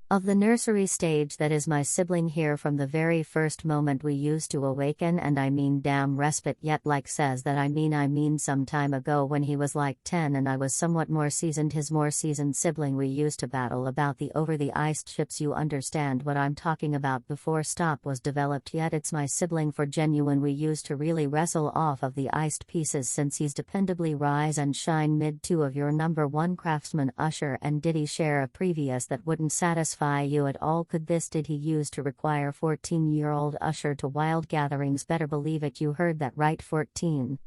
Of the nursery stage that is my sibling here from the very first moment we used to awaken, and I mean damn respite yet like says that I mean some time ago when he was like 10 and I was somewhat more seasoned, his more seasoned sibling. We used to battle about the over the iced chips, you understand what I'm talking about, before stop was developed. Yet it's my sibling for genuine. We used to really wrestle off of the iced pieces since he's dependably rise and shine mid. Two of your number one craftsmen Usher and Diddy share a previous that wouldn't satisfy you at all. Could this Did he use to require 14-year-old Usher to wild gatherings? Better believe it, you heard that right, 14.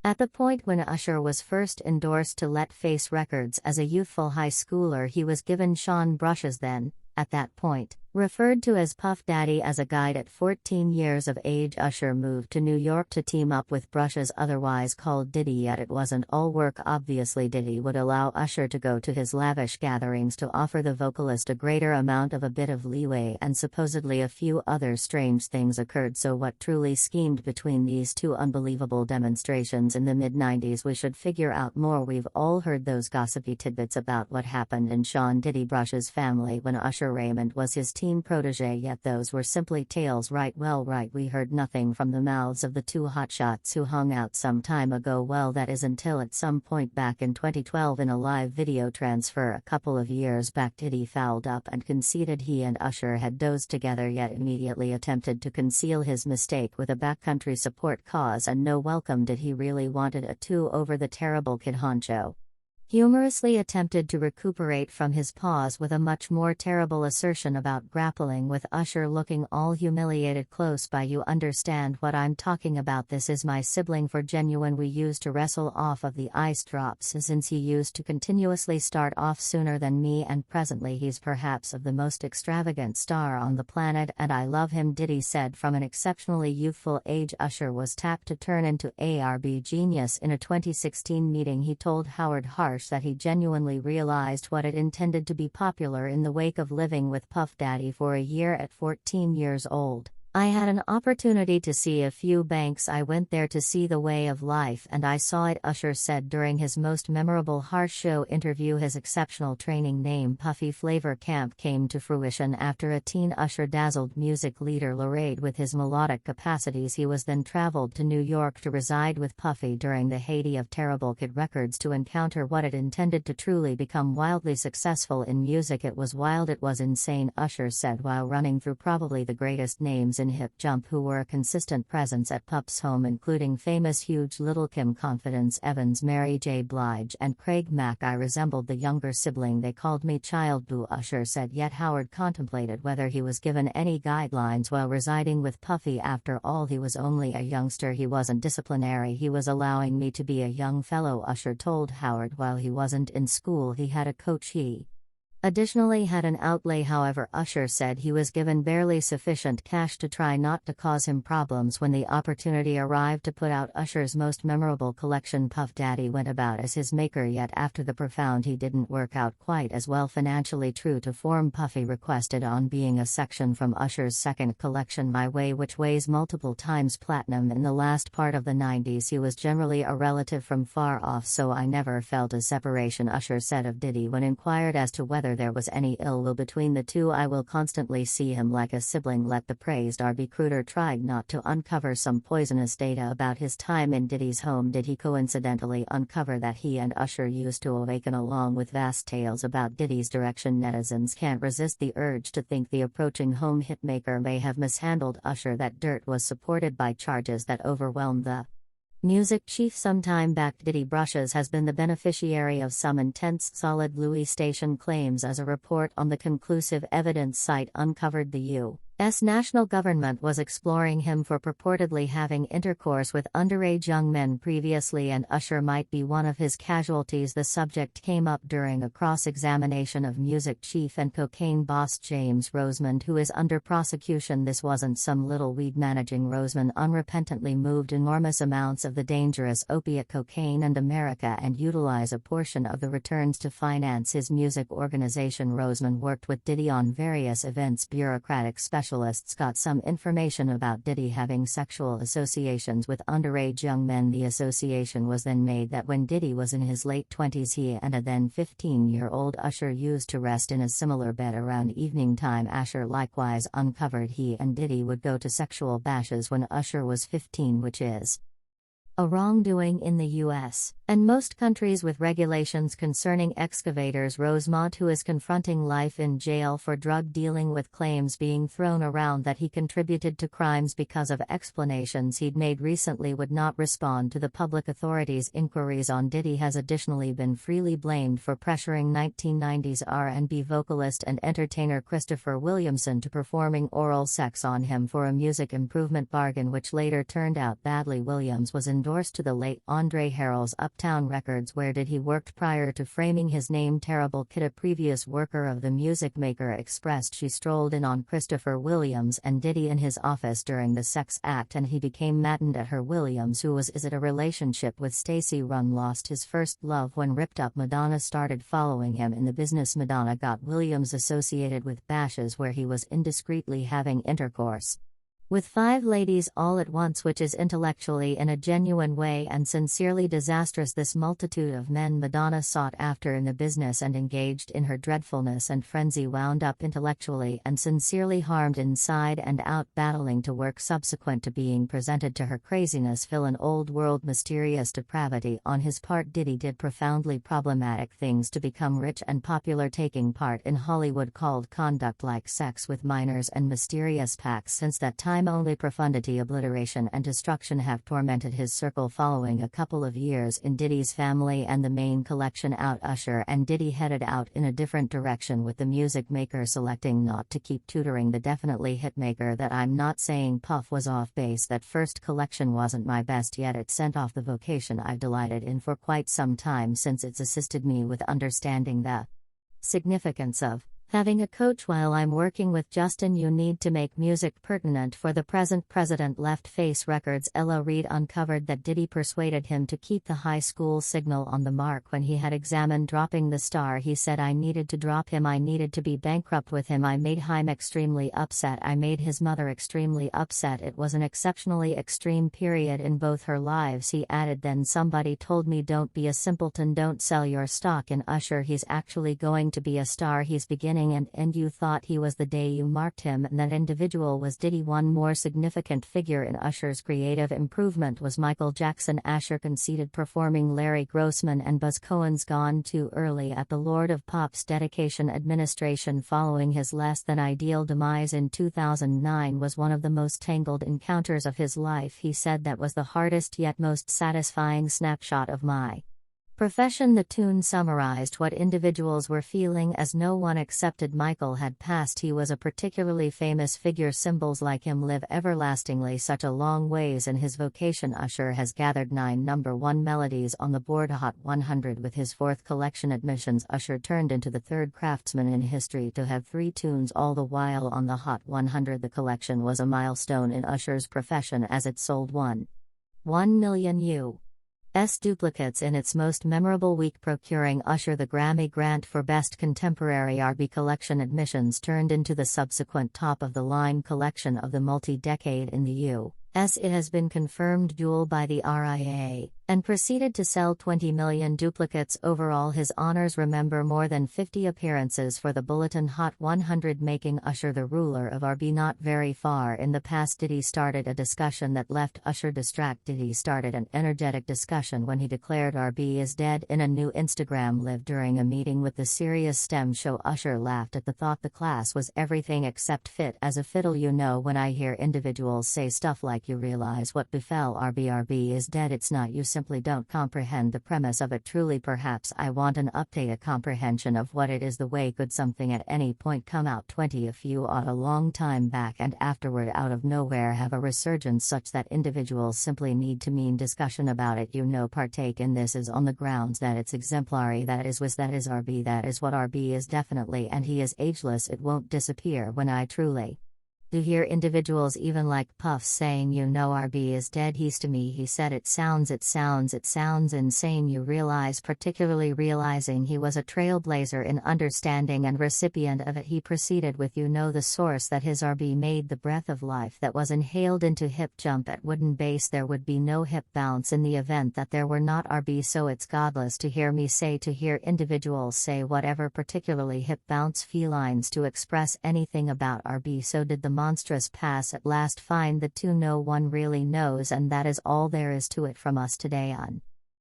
At the point when Usher was first endorsed to Let Face Records as a youthful high schooler, he was given Sean brushes then, at that point, referred to as Puff Daddy as a guide. At 14 years of age, Usher moved to New York to team up with Brushes, otherwise called Diddy. Yet it wasn't all work. Obviously Diddy would allow Usher to go to his lavish gatherings to offer the vocalist a greater amount of a bit of leeway, and supposedly a few other strange things occurred. So what truly schemed between these two unbelievable demonstrations in the mid-90s? We should figure out more. We've all heard those gossipy tidbits about what happened in Sean Diddy Brush's family when Usher Raymond was his teen protege, yet those were simply tales, right? Well, right, we heard nothing from the mouths of the two hotshots who hung out some time ago. Well, that is until at some point back in 2012 in a live video transfer a couple of years back, Diddy fouled up and conceded he and Usher had dozed together, yet immediately attempted to conceal his mistake with a backcountry support cause and no welcome. Did he really wanted a two over the terrible kid honcho? Humorously attempted to recuperate from his pause with a much more terrible assertion about grappling with Usher looking all humiliated close by. You understand what I'm talking about. This is my sibling for genuine. We used to wrestle off of the ice drops since he used to continuously start off sooner than me, and presently he's perhaps of the most extravagant star on the planet and I love him. Diddy said from an exceptionally youthful age Usher was tapped to turn into ARB genius. In a 2016 meeting he told Howard Hart that he genuinely realized what it intended to be popular in the wake of living with Puff Daddy for a year. At 14 years old, I had an opportunity to see a few banks. I went there to see the way of life and I saw it, Usher said during his most memorable Harsh Show interview. His exceptional training name Puffy Flavor Camp came to fruition after a teen Usher dazzled music leader Lorade with his melodic capacities. He was then traveled to New York to reside with Puffy during the heyday of Terrible Kid Records to encounter what it intended to truly become wildly successful in music. It was wild, it was insane, Usher said while running through probably the greatest names in hip jump who were a consistent presence at Puff's home, including famous huge Little Kim, Confidence Evans, Mary J. Blige and Craig Mack. I resembled the younger sibling. They called me Child Boo, Usher said. Yet Howard contemplated whether he was given any guidelines while residing with Puffy. After all, he was only a youngster. He wasn't disciplinary, he was allowing me to be a young fellow, Usher told Howard. While he wasn't in school he had a coach. He additionally had an outlay. However, Usher said he was given barely sufficient cash to try not to cause him problems when the opportunity arrived to put out Usher's most memorable collection. Puff Daddy went about as his maker, yet after the profound he didn't work out quite as well financially. True to form, Puffy requested on being a section from Usher's second collection, My Way, which weighs multiple times platinum. In the last part of the 90s he was generally a relative from far off, so I never felt a separation, Usher said of Diddy when inquired as to whether there was any ill will between the two. I will constantly see him like a sibling. Let the praised RB Cruder tried not to uncover some poisonous data about his time in Diddy's home. Did he coincidentally uncover that he and Usher used to awaken along with vast tales about Diddy's direction? Netizens can't resist the urge to think the approaching home hitmaker may have mishandled Usher. That dirt was supported by charges that overwhelmed the music chief. Sometime back, Diddy Brushes has been the beneficiary of some intense solid Louis Station claims. As a report on the conclusive evidence site uncovered, the U.S. national government was exploring him for purportedly having intercourse with underage young men previously, and Usher might be one of his casualties. The subject came up during a cross-examination of music chief and cocaine boss James Rosemond, who is under prosecution. This wasn't some little weed. Managing Rosemond unrepentantly moved enormous amounts of the dangerous opiate cocaine and America and utilize a portion of the returns to finance his music organization. Rosemond worked with Diddy on various events, bureaucratic special specialists got some information about Diddy having sexual associations with underage young men. The association was then made that when Diddy was in his late 20s, he and a then 15-year-old Usher used to rest in a similar bed around evening time. Usher likewise uncovered he and Diddy would go to sexual bashes when Usher was 15, which is a wrongdoing in the U.S. and most countries with regulations concerning excavators. Rosemont, who is confronting life in jail for drug dealing with claims being thrown around that he contributed to crimes because of explanations he'd made recently, would not respond to the public authorities' inquiries on Diddy, has additionally been freely blamed for pressuring 1990s R&B vocalist and entertainer Christopher Williamson to performing oral sex on him for a music improvement bargain, which later turned out badly. Williams was endorsed to the late Andre Harrell's Uptown Records, where Diddy worked prior to framing his name. Terrible Kid, a previous worker of the music maker, expressed she strolled in on Christopher Williams and Diddy in his office during the sex act and he became maddened at her. Williams, who was in a relationship with Stacey Runn, lost his first love when Ripped Up Madonna started following him in the business. Madonna got Williams associated with bashes where he was indiscreetly having intercourse with 5 ladies all at once, which is intellectually in a genuine way and sincerely disastrous. This multitude of men Madonna sought after in the business and engaged in her dreadfulness and frenzy wound up intellectually and sincerely harmed inside and out, battling to work subsequent to being presented to her craziness. Fill an old world mysterious depravity on his part. Diddy did profoundly problematic things to become rich and popular, taking part in Hollywood called conduct like sex with minors and mysterious pacts. Since that time only profundity, obliteration and destruction have tormented his circle. Following a couple of years in Diddy's family and the main collection out, Usher and Diddy headed out in a different direction, with the music maker selecting not to keep tutoring the definitely hitmaker. That I'm not saying Puff was off base, that first collection wasn't my best yet, it sent off the vocation I've delighted in for quite some time, since it's assisted me with understanding the significance of having a coach while I'm working with Justin. You need to make music pertinent for the present. President Left Face Records Ella Reid uncovered that Diddy persuaded him to keep the high school signal on the mark when he had examined dropping the star. He said, I needed to drop him, I needed to be bankrupt with him. I made Haim extremely upset, I made his mother extremely upset. It was an exceptionally extreme period in both her lives. He added, then somebody told me, don't be a simpleton, don't sell your stock in Usher, he's actually going to be a star, he's beginning and you thought he was the day you marked him, and that individual was Diddy. One more significant figure in Usher's creative improvement was Michael Jackson. Usher conceded performing Larry Grossman and Buzz Cohen's Gone Too Early at the Lord of Pop's dedication administration following his less than ideal demise in 2009 was one of the most tangled encounters of his life. He said, that was the hardest yet most satisfying snapshot of my profession. The tune summarized what individuals were feeling as no one accepted Michael had passed. He was a particularly famous figure. Symbols like him live everlastingly such a long ways in his vocation. Usher has gathered 9 #1 melodies on the board Hot 100 with his 4th collection admissions. Usher turned into the 3rd craftsman in history to have 3 tunes all the while on the Hot 100. The collection was a milestone in Usher's profession as it sold 1 million U.S. duplicates in its most memorable week, procuring Usher the Grammy grant for Best Contemporary R&B collection. Admissions turned into the subsequent top-of-the-line collection of the multi-decade in the U.S. It has been confirmed dual by the RIAA, and proceeded to sell 20 million duplicates overall. His honors remember more than 50 appearances for the Bulletin Hot 100, making Usher the ruler of R&B. Not very far in the past, Diddy started a discussion that left Usher distracted. Diddy started an energetic discussion when he declared R&B is dead in a new Instagram Live. During a meeting with the Sirius STEM show, Usher laughed at the thought the class was everything except fit as a fiddle. You know, when I hear individuals say stuff like, you realize what befell R&B, R&B is dead, it's not, you simply don't comprehend the premise of it. Truly, perhaps I want an update, a comprehension of what it is. The way could something at any point come out 20 if you ought a long time back and afterward out of nowhere have a resurgence such that individuals simply need to mean discussion about it? You know, partake in this is on the grounds that it's exemplary, that is R&B, that is what R&B is definitely, and he is ageless. It won't disappear when I truly To hear individuals even like Puff saying RB is dead, he's to me, he said it sounds insane. You realize, particularly realizing he was a trailblazer in understanding and recipient of it. He proceeded with the source that his RB made the breath of life that was inhaled into hip jump at wooden base. There would be no hip bounce in the event that there were not RB, so it's godless to hear me say, to hear individuals say whatever, particularly hip bounce felines, to express anything about RB. So did the monstrous pass at last find the two no one really knows, and that is all there is to it from us today on